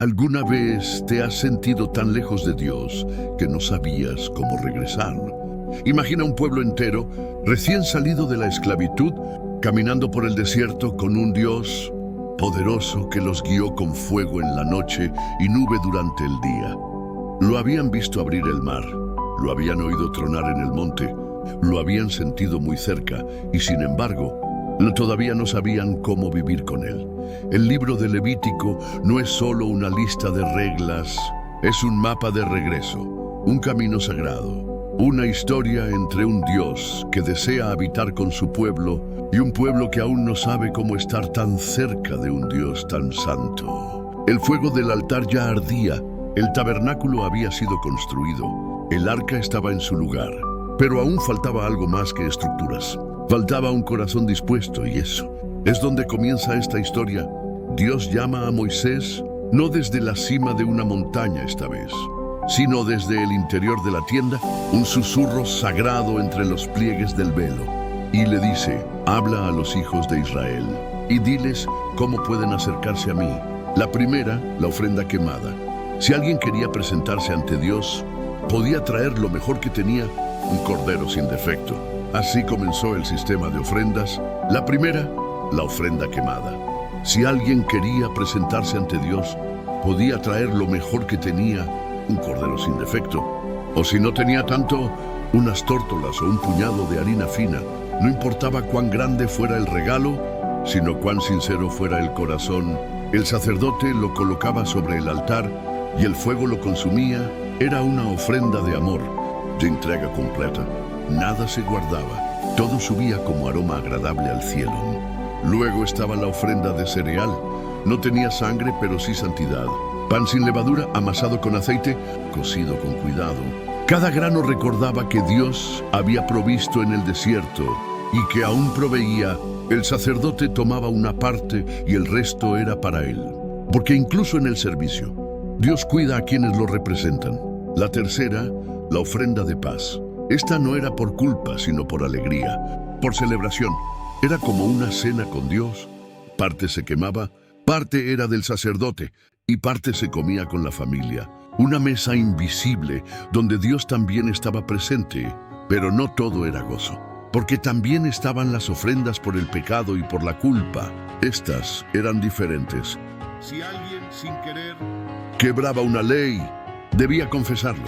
¿Alguna vez te has sentido tan lejos de Dios que no sabías cómo regresar? Imagina un pueblo entero, recién salido de la esclavitud, caminando por el desierto con un Dios poderoso que los guió con fuego en la noche y nube durante el día. Lo habían visto abrir el mar, lo habían oído tronar en el monte, lo habían sentido muy cerca y sin embargo, todavía no sabían cómo vivir con él. El libro de Levítico no es solo una lista de reglas, es un mapa de regreso, un camino sagrado, una historia entre un Dios que desea habitar con su pueblo y un pueblo que aún no sabe cómo estar tan cerca de un Dios tan santo. El fuego del altar ya ardía, el tabernáculo había sido construido, el arca estaba en su lugar, pero aún faltaba algo más que estructuras. Faltaba un corazón dispuesto y eso es donde comienza esta historia. Dios llama a Moisés no desde la cima de una montaña esta vez, sino desde el interior de la tienda, un susurro sagrado entre los pliegues del velo. Y le dice, habla a los hijos de Israel y diles cómo pueden acercarse a mí. La primera, la ofrenda quemada. Si alguien quería presentarse ante Dios, podía traer lo mejor que tenía, un cordero sin defecto. Así comenzó el sistema de ofrendas. La primera, la ofrenda quemada. Si alguien quería presentarse ante Dios, podía traer lo mejor que tenía, un cordero sin defecto. O si no tenía tanto, unas tórtolas o un puñado de harina fina. No importaba cuán grande fuera el regalo, sino cuán sincero fuera el corazón. El sacerdote lo colocaba sobre el altar y el fuego lo consumía. Era una ofrenda de amor, de entrega completa. Nada se guardaba, todo subía como aroma agradable al cielo. Luego estaba la ofrenda de cereal. No tenía sangre, pero sí santidad. Pan sin levadura, amasado con aceite, cocido con cuidado. Cada grano recordaba que Dios había provisto en el desierto y que aún proveía. El sacerdote tomaba una parte y el resto era para él. Porque incluso en el servicio, Dios cuida a quienes lo representan. La tercera, la ofrenda de paz. Esta no era por culpa, sino por alegría, por celebración. Era como una cena con Dios. Parte se quemaba, parte era del sacerdote y parte se comía con la familia. Una mesa invisible donde Dios también estaba presente, pero no todo era gozo, porque también estaban las ofrendas por el pecado y por la culpa. Estas eran diferentes. Si alguien sin querer quebraba una ley, debía confesarlo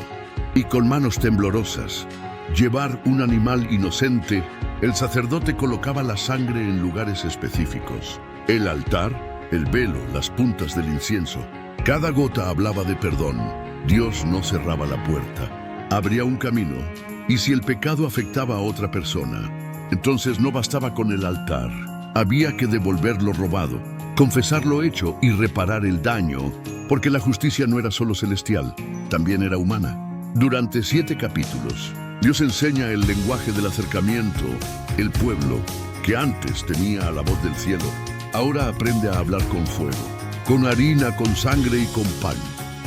y con manos temblorosas llevar un animal inocente. El sacerdote colocaba la sangre en lugares específicos. El altar, el velo, las puntas del incienso. Cada gota hablaba de perdón. Dios no cerraba la puerta, abría un camino. Y si el pecado afectaba a otra persona, entonces no bastaba con el altar. Había que devolver lo robado, confesar lo hecho y reparar el daño, porque la justicia no era solo celestial, también era humana. Durante 7 capítulos, Dios enseña el lenguaje del acercamiento. El pueblo, que antes temía a la voz del cielo, ahora aprende a hablar con fuego, con harina, con sangre y con pan.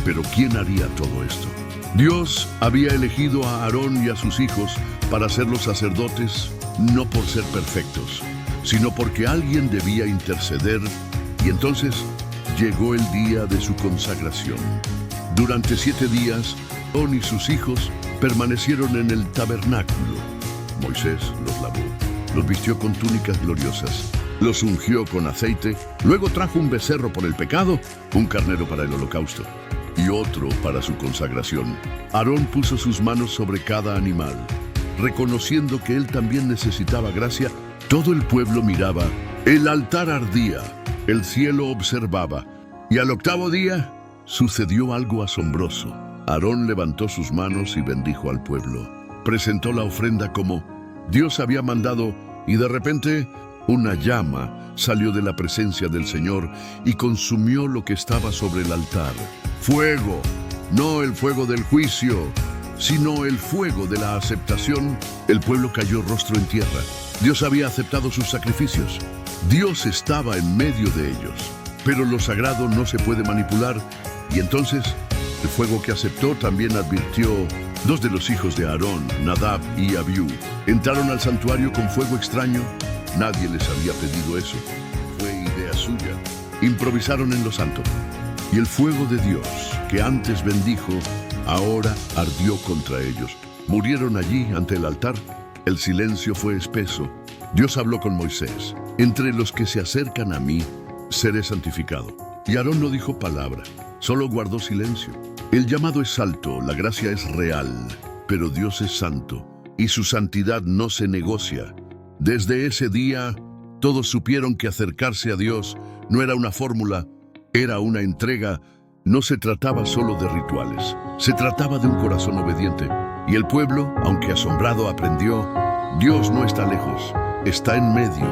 Pero ¿quién haría todo esto? Dios había elegido a Aarón y a sus hijos para ser los sacerdotes, no por ser perfectos, sino porque alguien debía interceder. Y entonces llegó el día de su consagración. Durante 7 días, Aarón y sus hijos permanecieron en el tabernáculo. Moisés los lavó, los vistió con túnicas gloriosas, los ungió con aceite, luego trajo un becerro por el pecado, un carnero para el holocausto y otro para su consagración. Aarón puso sus manos sobre cada animal, reconociendo que él también necesitaba gracia. Todo el pueblo miraba, el altar ardía, el cielo observaba, y al 8º día sucedió algo asombroso. Aarón levantó sus manos y bendijo al pueblo. Presentó la ofrenda como Dios había mandado y de repente una llama salió de la presencia del Señor y consumió lo que estaba sobre el altar. Fuego, no el fuego del juicio, sino el fuego de la aceptación. El pueblo cayó rostro en tierra. Dios había aceptado sus sacrificios. Dios estaba en medio de ellos. Pero lo sagrado no se puede manipular. Y entonces, el fuego que aceptó también advirtió. 2 de los hijos de Aarón, Nadab y Abiú, entraron al santuario con fuego extraño. Nadie les había pedido eso. Fue idea suya. Improvisaron en lo santo. Y el fuego de Dios, que antes bendijo, ahora ardió contra ellos. Murieron allí ante el altar. El silencio fue espeso. Dios habló con Moisés: entre los que se acercan a mí, seré santificado. Y Aarón no dijo palabra, solo guardó silencio. El llamado es alto, la gracia es real, pero Dios es santo, y su santidad no se negocia. Desde ese día, todos supieron que acercarse a Dios no era una fórmula, era una entrega. No se trataba solo de rituales, se trataba de un corazón obediente. Y el pueblo, aunque asombrado, aprendió: Dios no está lejos, está en medio,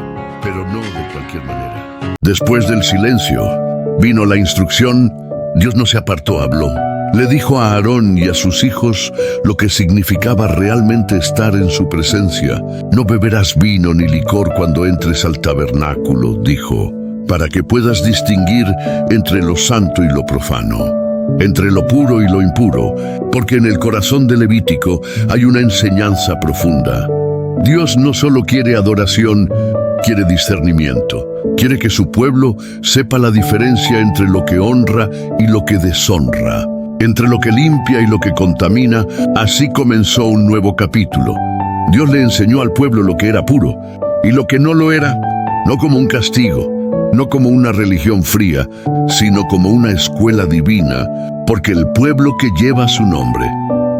pero no de cualquier manera. Después del silencio, vino la instrucción. Dios no se apartó, habló. Le dijo a Aarón y a sus hijos lo que significaba realmente estar en su presencia. No beberás vino ni licor cuando entres al tabernáculo, dijo, para que puedas distinguir entre lo santo y lo profano, entre lo puro y lo impuro, porque en el corazón de Levítico hay una enseñanza profunda. Dios no solo quiere adoración, quiere discernimiento. Quiere que su pueblo sepa la diferencia entre lo que honra y lo que deshonra, entre lo que limpia y lo que contamina. Así comenzó un nuevo capítulo. Dios le enseñó al pueblo lo que era puro y lo que no lo era, no como un castigo, no como una religión fría, sino como una escuela divina, porque el pueblo que lleva su nombre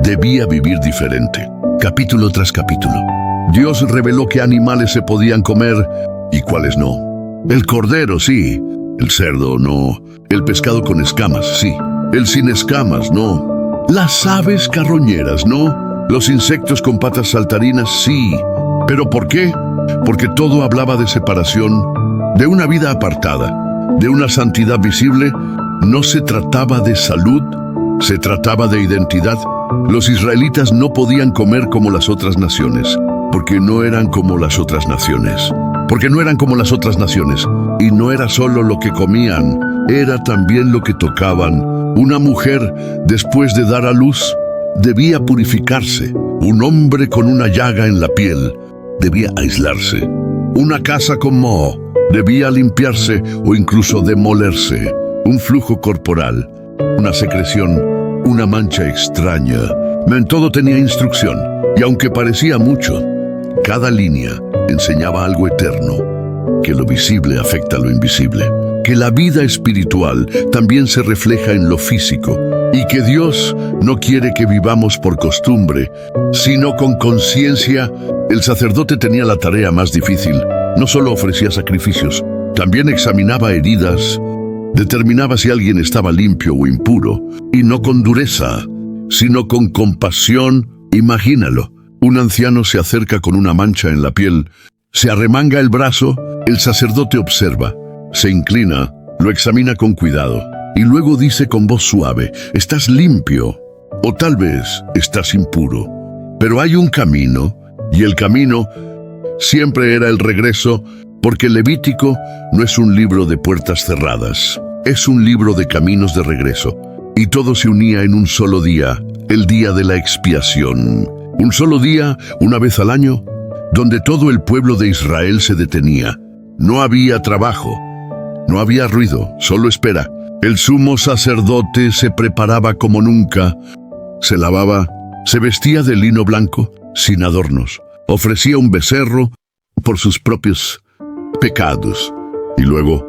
debía vivir diferente. Capítulo tras capítulo, Dios reveló qué animales se podían comer y cuáles no. El cordero, sí. El cerdo, no. El pescado con escamas, sí. El sin escamas, no. Las aves carroñeras, no. Los insectos con patas saltarinas, sí. ¿Pero por qué? Porque todo hablaba de separación, de una vida apartada, de una santidad visible. No se trataba de salud, se trataba de identidad. Los israelitas no podían comer como las otras naciones, porque no eran como las otras naciones. Porque no eran como las otras naciones. Y no era solo lo que comían, era también lo que tocaban. Una mujer, después de dar a luz, debía purificarse. Un hombre con una llaga en la piel debía aislarse. Una casa con moho debía limpiarse o incluso demolerse. Un flujo corporal, una secreción, una mancha extraña. En todo tenía instrucción, y aunque parecía mucho, cada línea enseñaba algo eterno, que lo visible afecta a lo invisible, que la vida espiritual también se refleja en lo físico, y que Dios no quiere que vivamos por costumbre, sino con conciencia. El sacerdote tenía la tarea más difícil. No solo ofrecía sacrificios, también examinaba heridas, determinaba si alguien estaba limpio o impuro, y no con dureza, sino con compasión. Imagínalo. Un anciano se acerca con una mancha en la piel, se arremanga el brazo, el sacerdote observa, se inclina, lo examina con cuidado, y luego dice con voz suave: estás limpio, o tal vez estás impuro. Pero hay un camino, y el camino siempre era el regreso, porque Levítico no es un libro de puertas cerradas, es un libro de caminos de regreso, y todo se unía en un solo día, el día de la expiación. Un solo día, una vez al año, donde todo el pueblo de Israel se detenía. No había trabajo, no había ruido, solo espera. El sumo sacerdote se preparaba como nunca, se lavaba, se vestía de lino blanco, sin adornos, ofrecía un becerro por sus propios pecados, y luego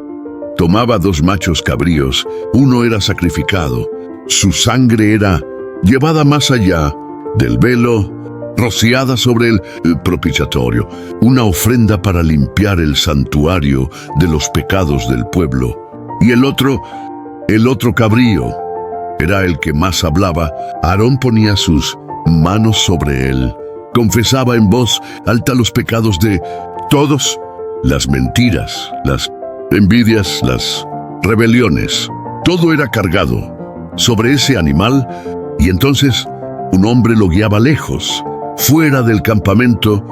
tomaba 2 machos cabríos. Uno era sacrificado, su sangre era llevada más allá del velo, rociada sobre el propiciatorio, una ofrenda para limpiar el santuario de los pecados del pueblo. Y el otro cabrío, era el que más hablaba. Aarón ponía sus manos sobre él, confesaba en voz alta los pecados de todos, las mentiras, las envidias, las rebeliones. Todo era cargado sobre ese animal, y entonces un hombre lo guiaba lejos, fuera del campamento,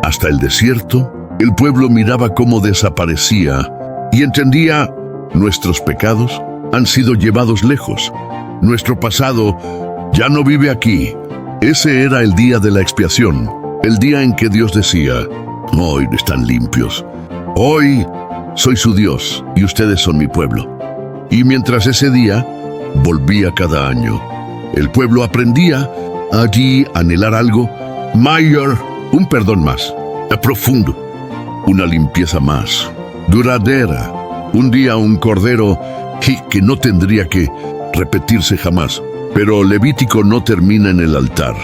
hasta el desierto. El pueblo miraba cómo desaparecía y entendía: nuestros pecados han sido llevados lejos. Nuestro pasado ya no vive aquí. Ese era el día de la expiación, el día en que Dios decía: hoy están limpios. Hoy soy su Dios y ustedes son mi pueblo. Y mientras ese día volvía cada año, el pueblo aprendía allí a anhelar algo mayor, un perdón más, profundo, una limpieza más, duradera, un día un cordero que no tendría que repetirse jamás. Pero Levítico no termina en el altar.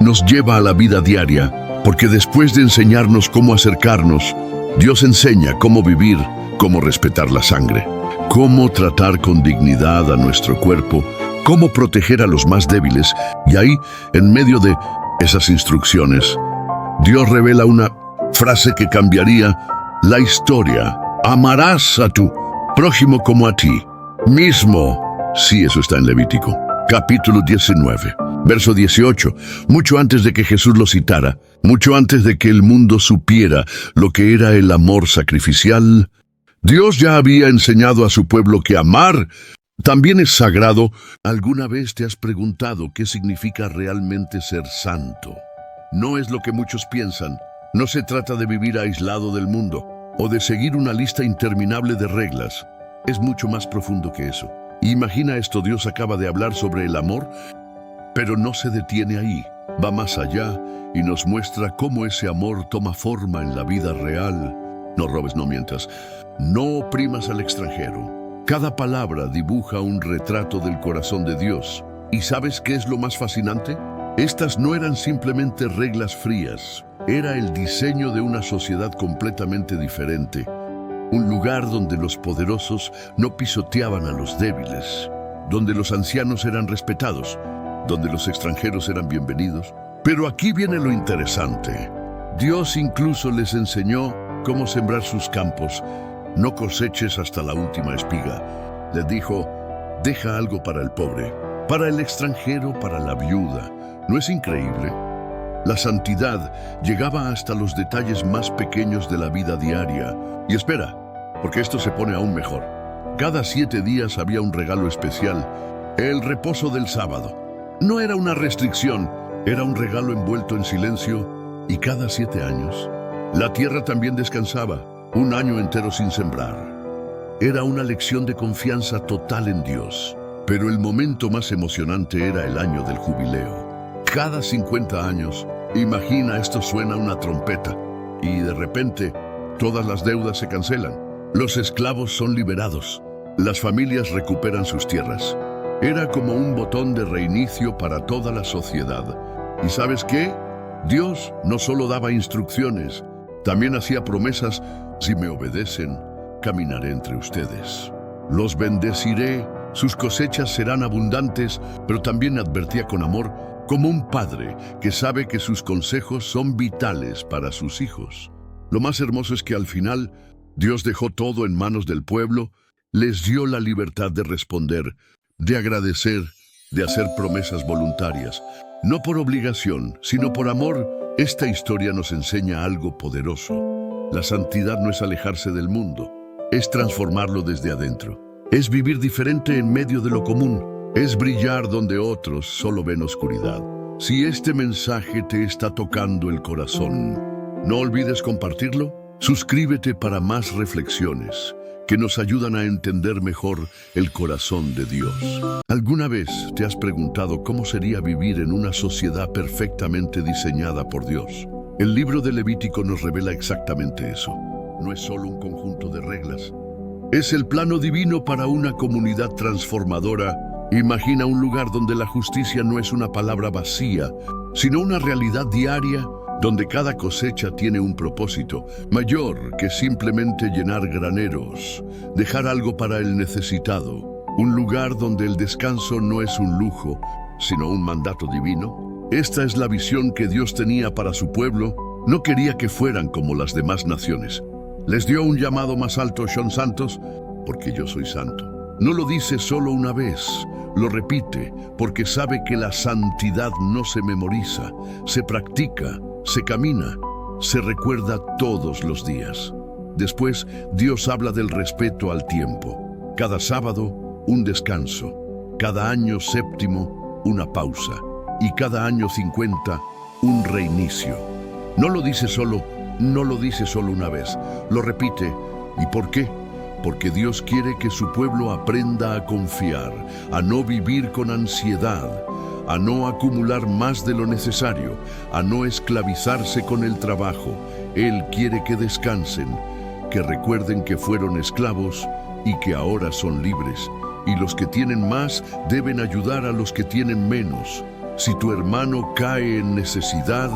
Nos lleva a la vida diaria, porque después de enseñarnos cómo acercarnos, Dios enseña cómo vivir, cómo respetar la sangre, cómo tratar con dignidad a nuestro cuerpo, cómo proteger a los más débiles. Y ahí, en medio de esas instrucciones, Dios revela una frase que cambiaría la historia. Amarás a tu prójimo como a ti mismo. Sí, eso está en Levítico. Capítulo 19, verso 18. Mucho antes de que Jesús lo citara, mucho antes de que el mundo supiera lo que era el amor sacrificial, Dios ya había enseñado a su pueblo que amar también es sagrado. ¿Alguna vez te has preguntado qué significa realmente ser santo? No es lo que muchos piensan. No se trata de vivir aislado del mundo o de seguir una lista interminable de reglas. Es mucho más profundo que eso. Imagina esto, Dios acaba de hablar sobre el amor, pero no se detiene ahí. Va más allá y nos muestra cómo ese amor toma forma en la vida real. No robes, no mientas. No oprimas al extranjero. Cada palabra dibuja un retrato del corazón de Dios. ¿Y sabes qué es lo más fascinante? Estas no eran simplemente reglas frías. Era el diseño de una sociedad completamente diferente. Un lugar donde los poderosos no pisoteaban a los débiles, donde los ancianos eran respetados, donde los extranjeros eran bienvenidos. Pero aquí viene lo interesante. Dios incluso les enseñó cómo sembrar sus campos. No coseches hasta la última espiga. Les dijo, deja algo para el pobre, para el extranjero, para la viuda. ¿No es increíble? La santidad llegaba hasta los detalles más pequeños de la vida diaria. Y espera, porque esto se pone aún mejor. Cada 7 días había un regalo especial, el reposo del sábado. No era una restricción, era un regalo envuelto en silencio. Y cada 7 años, la tierra también descansaba, un año entero sin sembrar. Era una lección de confianza total en Dios. Pero el momento más emocionante era el año del jubileo. Cada 50 años, imagina, esto suena una trompeta y de repente todas las deudas se cancelan. Los esclavos son liberados. Las familias recuperan sus tierras. Era como un botón de reinicio para toda la sociedad. ¿Y sabes qué? Dios no solo daba instrucciones, también hacía promesas. Si me obedecen, caminaré entre ustedes. Los bendeciré, sus cosechas serán abundantes, pero también advertía con amor, como un padre que sabe que sus consejos son vitales para sus hijos. Lo más hermoso es que al final, Dios dejó todo en manos del pueblo, les dio la libertad de responder, de agradecer, de hacer promesas voluntarias. No por obligación, sino por amor. Esta historia nos enseña algo poderoso. La santidad no es alejarse del mundo, es transformarlo desde adentro. Es vivir diferente en medio de lo común. Es brillar donde otros solo ven oscuridad. Si este mensaje te está tocando el corazón, no olvides compartirlo. Suscríbete para más reflexiones que nos ayudan a entender mejor el corazón de Dios. ¿Alguna vez te has preguntado cómo sería vivir en una sociedad perfectamente diseñada por Dios? El libro de Levítico nos revela exactamente eso. No es solo un conjunto de reglas. Es el plano divino para una comunidad transformadora. Imagina un lugar donde la justicia no es una palabra vacía, sino una realidad diaria, donde cada cosecha tiene un propósito mayor que simplemente llenar graneros, dejar algo para el necesitado. Un lugar donde el descanso no es un lujo, sino un mandato divino. Esta es la visión que Dios tenía para su pueblo. No quería que fueran como las demás naciones. Les dio un llamado más alto: son santos, porque yo soy santo. No lo dice solo una vez, lo repite, porque sabe que la santidad no se memoriza, se practica, se camina, se recuerda todos los días. Después, Dios habla del respeto al tiempo. Cada sábado, un descanso. Cada año séptimo, una pausa. Y cada año 50, un reinicio. No lo dice solo una vez, lo repite. ¿Y por qué? porque Dios quiere que su pueblo aprenda a confiar, a no vivir con ansiedad, a no acumular más de lo necesario, a no esclavizarse con el trabajo. Él quiere que descansen, que recuerden que fueron esclavos y que ahora son libres. Y los que tienen más deben ayudar a los que tienen menos. Si tu hermano cae en necesidad,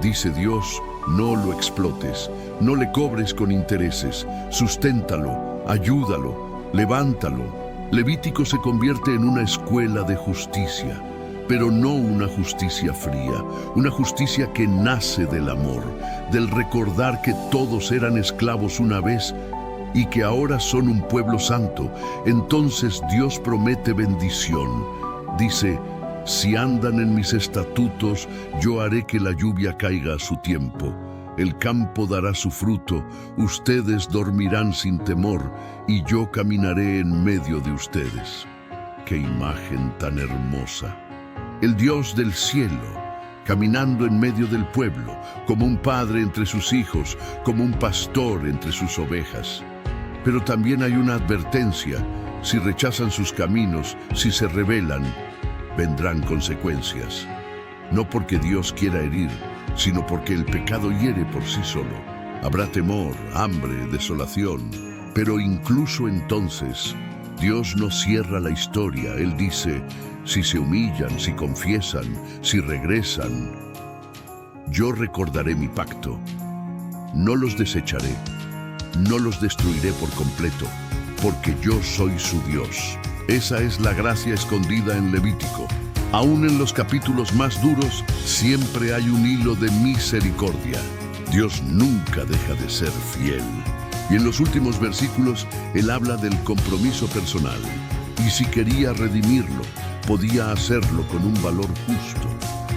dice Dios, no lo explotes, no le cobres con intereses, susténtalo, ayúdalo, levántalo. Levítico se convierte en una escuela de justicia, pero no una justicia fría, una justicia que nace del amor, del recordar que todos eran esclavos una vez y que ahora son un pueblo santo. Entonces Dios promete bendición. Dice, si andan en mis estatutos, yo haré que la lluvia caiga a su tiempo. El campo dará su fruto, ustedes dormirán sin temor, y yo caminaré en medio de ustedes. ¡Qué imagen tan hermosa! El Dios del cielo, caminando en medio del pueblo, como un padre entre sus hijos, como un pastor entre sus ovejas. Pero también hay una advertencia: si rechazan sus caminos, si se rebelan, vendrán consecuencias. No porque Dios quiera herir, sino porque el pecado hiere por sí solo. Habrá temor, hambre, desolación. Pero incluso entonces, Dios no cierra la historia. Él dice, si se humillan, si confiesan, si regresan, yo recordaré mi pacto. No los desecharé, no los destruiré por completo, porque yo soy su Dios. Esa es la gracia escondida en Levítico. Aún en los capítulos más duros, siempre hay un hilo de misericordia. Dios nunca deja de ser fiel. Y en los últimos versículos, Él habla del compromiso personal. Y si quería redimirlo, podía hacerlo con un valor justo.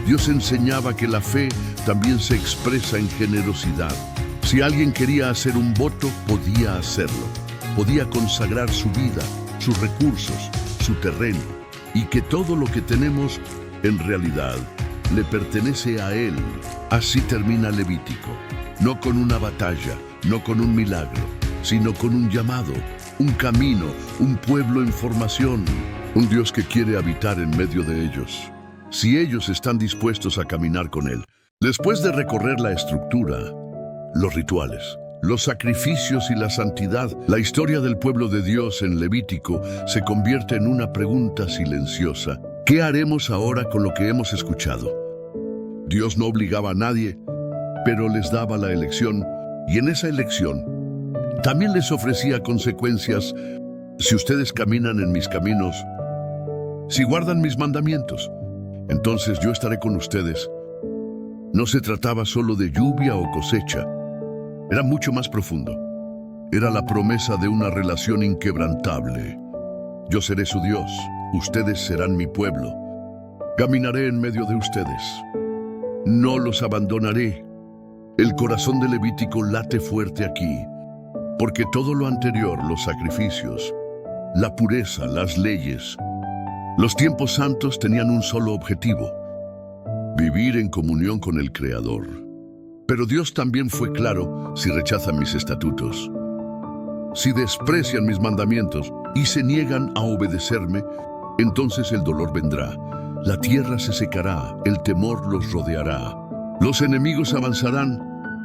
Dios enseñaba que la fe también se expresa en generosidad. Si alguien quería hacer un voto, podía hacerlo. Podía consagrar su vida, sus recursos, su terreno, y que todo lo que tenemos, en realidad, le pertenece a Él. Así termina Levítico, no con una batalla, no con un milagro, sino con un llamado, un camino, un pueblo en formación, un Dios que quiere habitar en medio de ellos, si ellos están dispuestos a caminar con Él. Después de recorrer la estructura, los rituales, los sacrificios y la santidad, la historia del pueblo de Dios en Levítico se convierte en una pregunta silenciosa. ¿Qué haremos ahora con lo que hemos escuchado? Dios no obligaba a nadie, pero les daba la elección, y en esa elección también les ofrecía consecuencias. Si ustedes caminan en mis caminos, si guardan mis mandamientos, entonces yo estaré con ustedes. No se trataba solo de lluvia o cosecha. Era mucho más profundo. Era la promesa de una relación inquebrantable. Yo seré su Dios, ustedes serán mi pueblo. Caminaré en medio de ustedes. No los abandonaré. El corazón de Levítico late fuerte aquí, porque todo lo anterior, los sacrificios, la pureza, las leyes, los tiempos santos tenían un solo objetivo: vivir en comunión con el Creador. Pero Dios también fue claro: si rechazan mis estatutos, si desprecian mis mandamientos y se niegan a obedecerme, entonces el dolor vendrá, la tierra se secará, el temor los rodeará. Los enemigos avanzarán,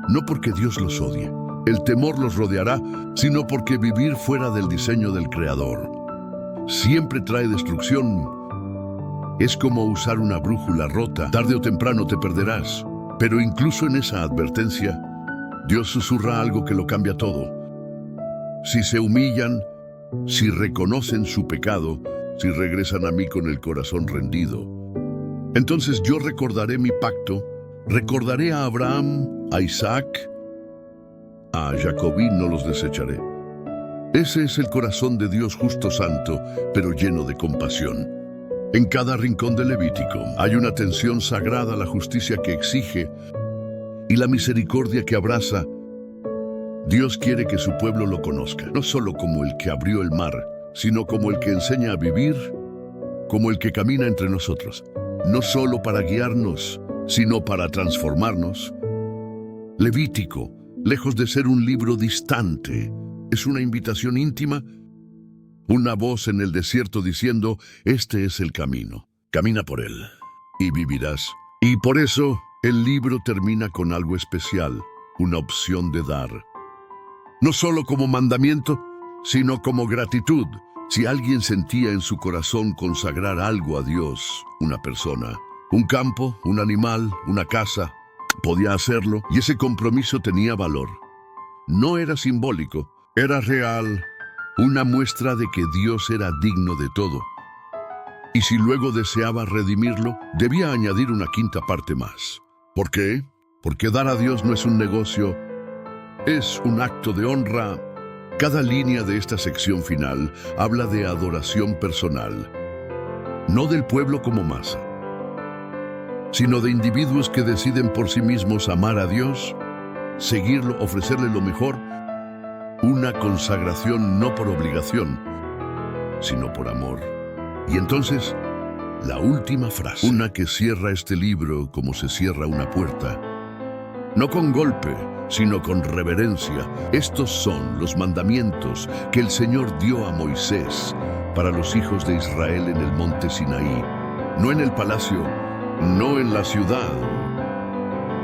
no porque Dios los odie. El temor los rodeará, sino porque vivir fuera del diseño del Creador siempre trae destrucción. Es como usar una brújula rota. Tarde o temprano te perderás. Pero incluso en esa advertencia, Dios susurra algo que lo cambia todo. Si se humillan, si reconocen su pecado, si regresan a mí con el corazón rendido, entonces yo recordaré mi pacto, recordaré a Abraham, a Isaac, a Jacob, y no los desecharé. Ese es el corazón de Dios justo, santo, pero lleno de compasión. En cada rincón de Levítico hay una tensión sagrada: la justicia que exige y la misericordia que abraza. Dios quiere que su pueblo lo conozca, no solo como el que abrió el mar, sino como el que enseña a vivir, como el que camina entre nosotros, no solo para guiarnos, sino para transformarnos. Levítico, lejos de ser un libro distante, Es una invitación íntima, una voz en el desierto diciendo, este es el camino, camina por él y vivirás. Y por eso el libro termina con algo especial, una opción de dar. No solo como mandamiento, sino como gratitud. Si alguien sentía en su corazón consagrar algo a Dios, una persona, un campo, un animal, una casa, podía hacerlo y ese compromiso tenía valor. No era simbólico, era real, una muestra de que Dios era digno de todo. Y si luego deseaba redimirlo, debía añadir una quinta parte más. ¿Por qué? Porque dar a Dios no es un negocio, es un acto de honra. Cada línea de esta sección final habla de adoración personal, no del pueblo como masa, sino de individuos que deciden por sí mismos amar a Dios, seguirlo, ofrecerle lo mejor, una consagración no por obligación, sino por amor. Y entonces, la última frase, una que cierra este libro como se cierra una puerta, no con golpe, sino con reverencia. Estos son los mandamientos que el Señor dio a Moisés para los hijos de Israel en el monte Sinaí, no en el palacio, no en la ciudad,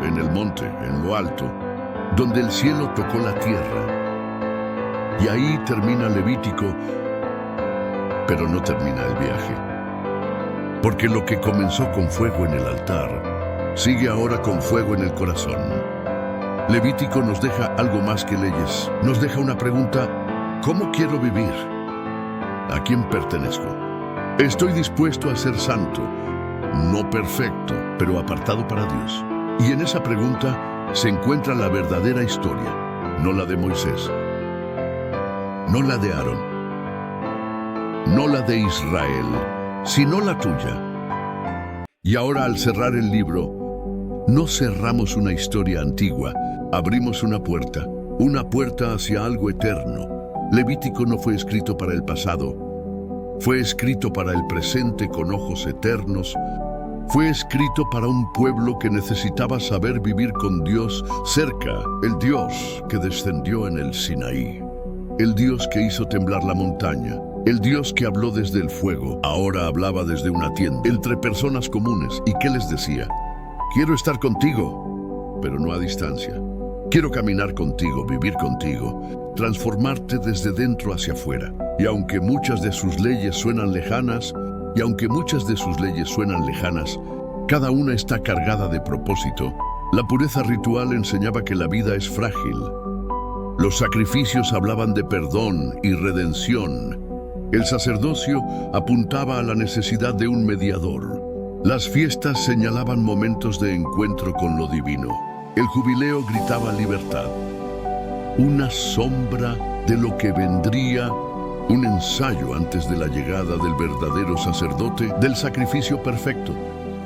en el monte, en lo alto, donde el cielo tocó la tierra. Y ahí termina Levítico, pero no termina el viaje. Porque lo que comenzó con fuego en el altar, sigue ahora con fuego en el corazón. Levítico nos deja algo más que leyes. Nos deja una pregunta: ¿cómo quiero vivir? ¿A quién pertenezco? Estoy dispuesto a ser santo, no perfecto, pero apartado para Dios. Y en esa pregunta se encuentra la verdadera historia, no la de Moisés, no la de Aarón, no la de Israel, sino la tuya. Y ahora, al cerrar el libro, no cerramos una historia antigua, abrimos una puerta hacia algo eterno. Levítico no fue escrito para el pasado, fue escrito para el presente con ojos eternos. Fue escrito para un pueblo que necesitaba saber vivir con Dios cerca, el Dios que descendió en el Sinaí, el Dios que hizo temblar la montaña, el Dios que habló desde el fuego, ahora hablaba desde una tienda, entre personas comunes. ¿Y qué les decía? Quiero estar contigo, pero no a distancia. Quiero caminar contigo, vivir contigo, transformarte desde dentro hacia afuera. Y aunque muchas de sus leyes suenan lejanas, cada una está cargada de propósito. La pureza ritual enseñaba que la vida es frágil. Los sacrificios hablaban de perdón y redención. El sacerdocio apuntaba a la necesidad de un mediador. Las fiestas señalaban momentos de encuentro con lo divino. El jubileo gritaba libertad. Una sombra de lo que vendría, un ensayo antes de la llegada del verdadero sacerdote, del sacrificio perfecto,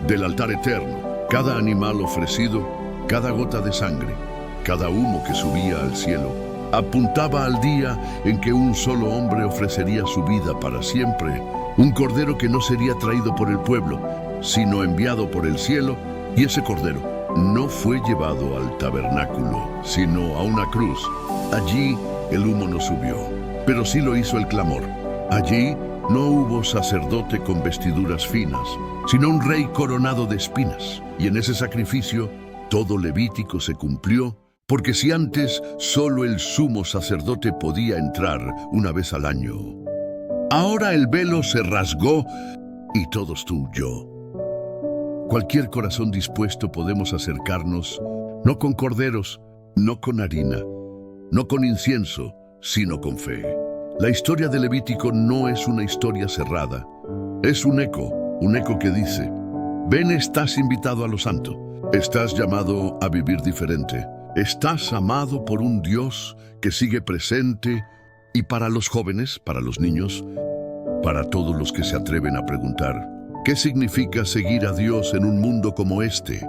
del altar eterno. Cada animal ofrecido, cada gota de sangre, cada humo que subía al cielo, apuntaba al día en que un solo hombre ofrecería su vida para siempre, un cordero que no sería traído por el pueblo, sino enviado por el cielo, y ese cordero no fue llevado al tabernáculo, sino a una cruz. Allí el humo no subió, pero sí lo hizo el clamor. Allí no hubo sacerdote con vestiduras finas, sino un rey coronado de espinas. Y en ese sacrificio todo Levítico se cumplió, porque si antes solo el sumo sacerdote podía entrar una vez al año, ahora el velo se rasgó y todos tú y yo. Cualquier corazón dispuesto podemos acercarnos, no con corderos, no con harina, no con incienso, sino con fe. La historia de Levítico no es una historia cerrada, es un eco que dice: ven, estás invitado a lo santo, estás llamado a vivir diferente, estás amado por un Dios que sigue presente. Y para los jóvenes, para los niños, para todos los que se atreven a preguntar, ¿qué significa seguir a Dios en un mundo como este?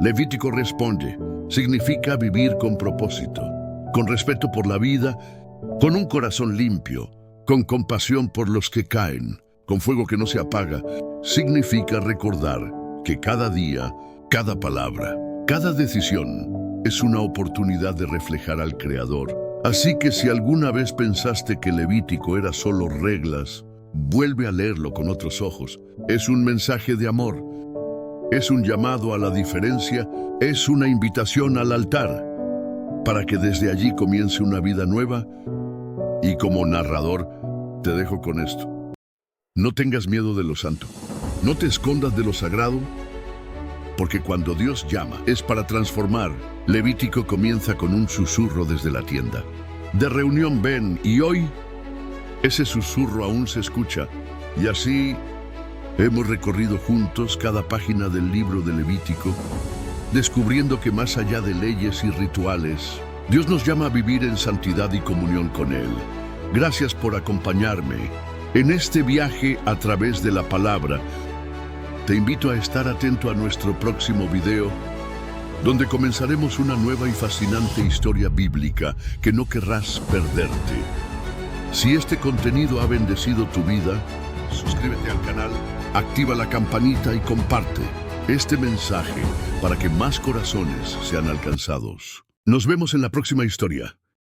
Levítico responde: significa vivir con propósito, con respeto por la vida, con un corazón limpio, con compasión por los que caen, con fuego que no se apaga. Significa recordar que cada día, cada palabra, cada decisión es una oportunidad de reflejar al Creador, Así que si alguna vez pensaste que Levítico era solo reglas, vuelve a leerlo con otros ojos. Es un mensaje de amor, es un llamado a la diferencia, es una invitación al altar, para que desde allí comience una vida nueva. Y como narrador, te dejo con esto. No tengas miedo de lo santo, no te escondas de lo sagrado, porque cuando Dios llama es para transformar. Levítico comienza con un susurro desde la tienda de reunión. Ven, y hoy ese susurro aún se escucha. Y así hemos recorrido juntos cada página del libro de Levítico, descubriendo que más allá de leyes y rituales, Dios nos llama a vivir en santidad y comunión con Él. Gracias por acompañarme en este viaje a través de la palabra. Te invito a estar atento a nuestro próximo video, donde comenzaremos una nueva y fascinante historia bíblica que no querrás perderte. Si este contenido ha bendecido tu vida, suscríbete al canal, activa la campanita y comparte este mensaje para que más corazones sean alcanzados. Nos vemos en la próxima historia.